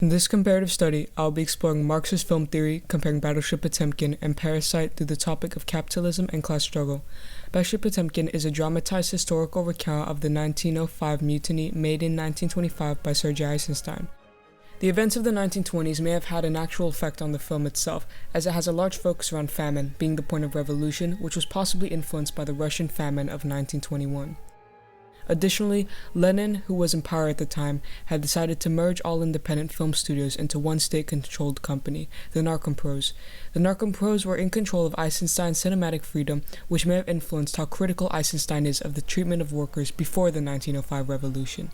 In this comparative study, I'll be exploring Marxist film theory, comparing Battleship Potemkin and Parasite through the topic of capitalism and class struggle. Battleship Potemkin is a dramatized historical recount of the 1905 mutiny made in 1925 by Sergei Eisenstein. The events of the 1920s may have had an actual effect on the film itself, as it has a large focus around famine being the point of revolution, which was possibly influenced by the Russian famine of 1921. Additionally, Lenin, who was in power at the time, had decided to merge all independent film studios into one state-controlled company, the Narkompros. The Narkompros were in control of Eisenstein's cinematic freedom, which may have influenced how critical Eisenstein is of the treatment of workers before the 1905 revolution.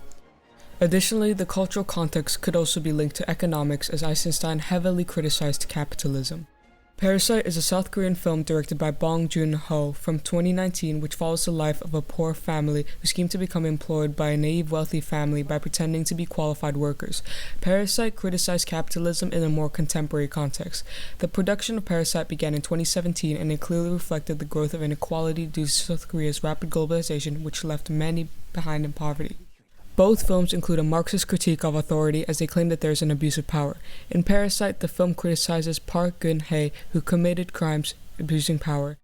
Additionally, the cultural context could also be linked to economics, as Eisenstein heavily criticized capitalism. Parasite is a South Korean film directed by Bong Joon-ho from 2019, which follows the life of a poor family who scheme to become employed by a naive wealthy family by pretending to be qualified workers. Parasite criticized capitalism in a more contemporary context. The production of Parasite began in 2017, and it clearly reflected the growth of inequality due to South Korea's rapid globalization, which left many behind in poverty. Both films include a Marxist critique of authority, as they claim that there is an abuse of power. In Parasite, the film criticizes Park Geun-hye, who committed crimes abusing power.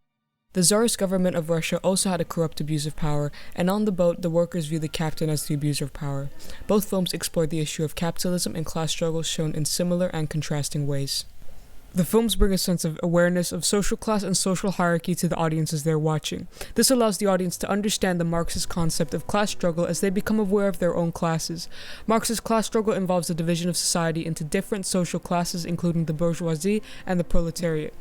The Tsarist government of Russia also had a corrupt abuse of power, and on the boat, the workers view the captain as the abuser of power. Both films explore the issue of capitalism and class struggles shown in similar and contrasting ways. The films bring a sense of awareness of social class and social hierarchy to the audiences they're watching. This allows the audience to understand the Marxist concept of class struggle as they become aware of their own classes. Marxist class struggle involves the division of society into different social classes, including the bourgeoisie and the proletariat.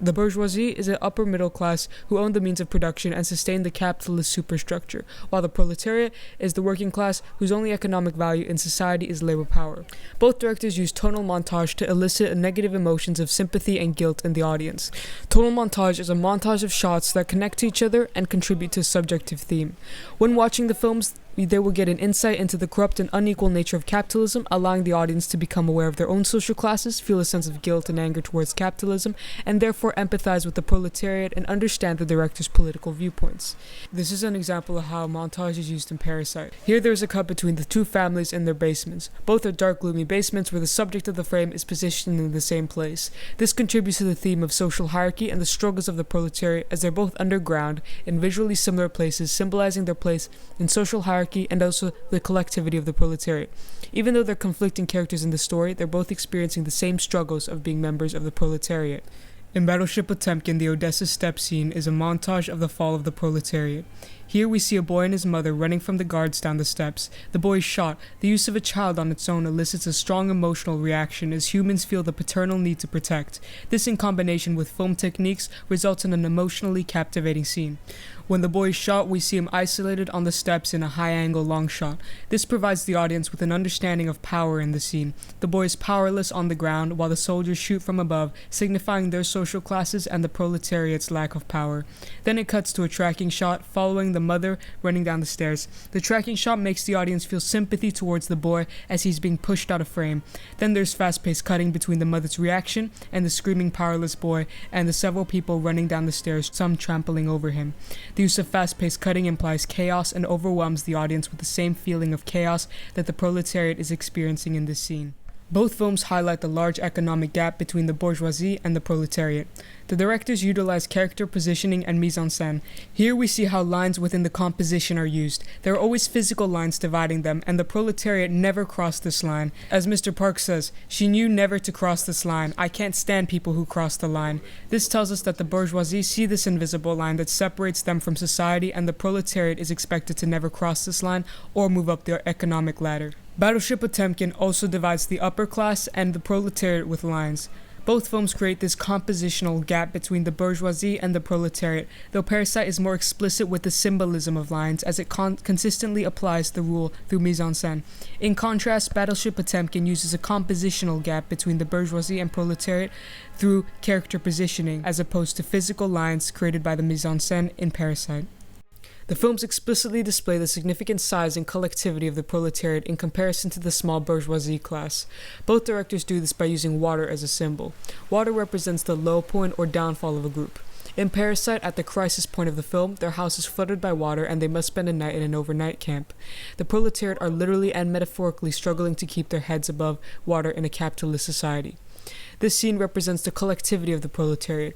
The bourgeoisie is an upper middle class who own the means of production and sustain the capitalist superstructure, while the proletariat is the working class whose only economic value in society is labor power. Both directors use tonal montage to elicit negative emotions of sympathy and guilt in the audience. Tonal montage is a montage of shots that connect to each other and contribute to a subjective theme. When watching the films, they will get an insight into the corrupt and unequal nature of capitalism, allowing the audience to become aware of their own social classes, feel a sense of guilt and anger towards capitalism, and therefore empathize with the proletariat and understand the director's political viewpoints. This is an example of how montage is used in Parasite. Here there is a cut between the two families in their basements. Both are dark, gloomy basements where the subject of the frame is positioned in the same place. This contributes to the theme of social hierarchy and the struggles of the proletariat, as they're both underground in visually similar places, symbolizing their place in social hierarchy and also the collectivity of the proletariat. Even though they're conflicting characters in the story, they're both experiencing the same struggles of being members of the proletariat. In Battleship Potemkin, the Odessa step scene is a montage of the fall of the proletariat. Here we see a boy and his mother running from the guards down the steps. The boy is shot. The use of a child on its own elicits a strong emotional reaction as humans feel the paternal need to protect. This, in combination with film techniques, results in an emotionally captivating scene. When the boy is shot, we see him isolated on the steps in a high-angle long shot. This provides the audience with an understanding of power in the scene. The boy is powerless on the ground, while the soldiers shoot from above, signifying their social classes and the proletariat's lack of power. Then it cuts to a tracking shot, following the mother running down the stairs. The tracking shot makes the audience feel sympathy towards the boy as he's being pushed out of frame. Then there's fast-paced cutting between the mother's reaction and the screaming powerless boy, and the several people running down the stairs, some trampling over him. The use of fast-paced cutting implies chaos and overwhelms the audience with the same feeling of chaos that the proletariat is experiencing in this scene. Both films highlight the large economic gap between the bourgeoisie and the proletariat. The directors utilize character positioning and mise-en-scène. Here we see how lines within the composition are used. There are always physical lines dividing them, and the proletariat never crossed this line. As Mr. Park says, "She knew never to cross this line. I can't stand people who cross the line." This tells us that the bourgeoisie see this invisible line that separates them from society, and the proletariat is expected to never cross this line or move up their economic ladder. Battleship Potemkin also divides the upper class and the proletariat with lines. Both films create this compositional gap between the bourgeoisie and the proletariat, though Parasite is more explicit with the symbolism of lines, as it consistently applies the rule through mise-en-scène. In contrast, Battleship Potemkin uses a compositional gap between the bourgeoisie and proletariat through character positioning, as opposed to physical lines created by the mise-en-scène in Parasite. The films explicitly display the significant size and collectivity of the proletariat in comparison to the small bourgeoisie class. Both directors do this by using water as a symbol. Water represents the low point or downfall of a group. In Parasite, at the crisis point of the film, their house is flooded by water and they must spend a night in an overnight camp. The proletariat are literally and metaphorically struggling to keep their heads above water in a capitalist society. This scene represents the collectivity of the proletariat.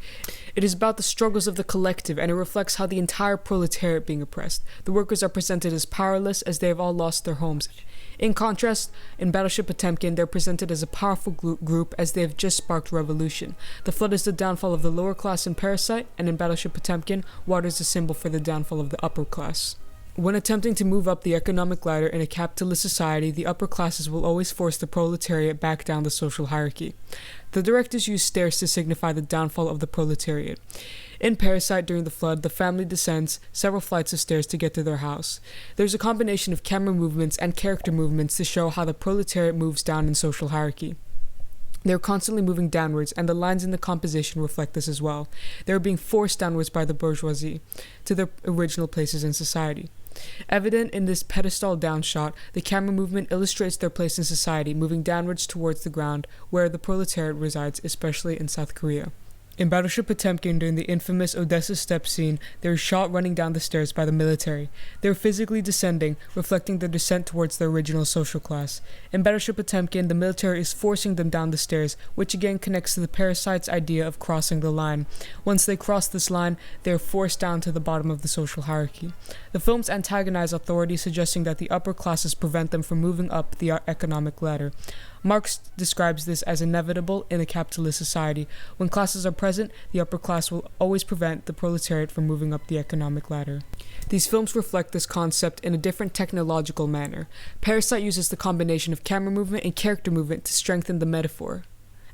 It is about the struggles of the collective, and it reflects how the entire proletariat being oppressed. The workers are presented as powerless as they have all lost their homes. In contrast, in Battleship Potemkin, they're presented as a powerful group as they have just sparked revolution. The flood is the downfall of the lower class in Parasite, and in Battleship Potemkin, water is a symbol for the downfall of the upper class. When attempting to move up the economic ladder in a capitalist society, the upper classes will always force the proletariat back down the social hierarchy. The directors use stairs to signify the downfall of the proletariat. In Parasite, during the flood, the family descends several flights of stairs to get to their house. There's a combination of camera movements and character movements to show how the proletariat moves down in social hierarchy. They're constantly moving downwards, and the lines in the composition reflect this as well. They're being forced downwards by the bourgeoisie to their original places in society. Evident in this pedestal down shot, the camera movement illustrates their place in society, moving downwards towards the ground where the proletariat resides, especially in South Korea. In Battleship Potemkin, during the infamous Odessa step scene, they are shot running down the stairs by the military. They are physically descending, reflecting their descent towards their original social class. In Battleship Potemkin, the military is forcing them down the stairs, which again connects to the Parasite's idea of crossing the line. Once they cross this line, they are forced down to the bottom of the social hierarchy. The films antagonize authority, suggesting that the upper classes prevent them from moving up the economic ladder. Marx describes this as inevitable in a capitalist society. When classes are present, the upper class will always prevent the proletariat from moving up the economic ladder. These films reflect this concept in a different technological manner. Parasite uses the combination of camera movement and character movement to strengthen the metaphor,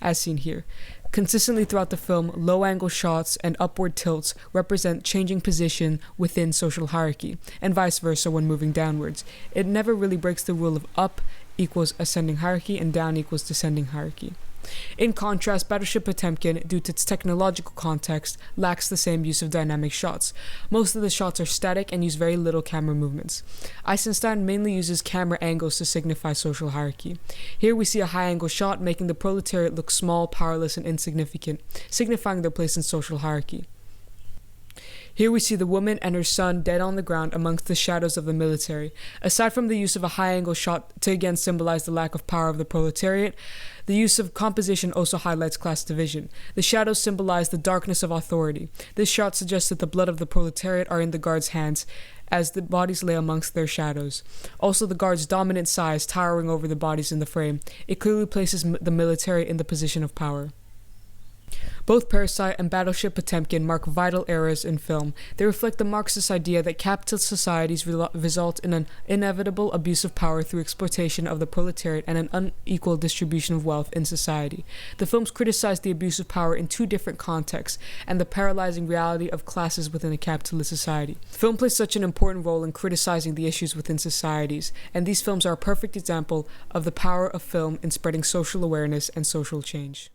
as seen here. Consistently throughout the film, low-angle shots and upward tilts represent changing position within social hierarchy, and vice versa when moving downwards. It never really breaks the rule of up equals ascending hierarchy and down equals descending hierarchy. In contrast, Battleship Potemkin, due to its technological context, lacks the same use of dynamic shots. Most of the shots are static and use very little camera movements. Eisenstein mainly uses camera angles to signify social hierarchy. Here we see a high-angle shot making the proletariat look small, powerless, and insignificant, signifying their place in social hierarchy. Here we see the woman and her son dead on the ground amongst the shadows of the military. Aside from the use of a high-angle shot to again symbolize the lack of power of the proletariat, the use of composition also highlights class division. The shadows symbolize the darkness of authority. This shot suggests that the blood of the proletariat are in the guards' hands, as the bodies lay amongst their shadows. Also, the guards' dominant size towering over the bodies in the frame. It clearly places the military in the position of power. Both Parasite and Battleship Potemkin mark vital eras in film. They reflect the Marxist idea that capitalist societies result in an inevitable abuse of power through exploitation of the proletariat and an unequal distribution of wealth in society. The films criticize the abuse of power in two different contexts and the paralyzing reality of classes within a capitalist society. Film plays such an important role in criticizing the issues within societies, and these films are a perfect example of the power of film in spreading social awareness and social change.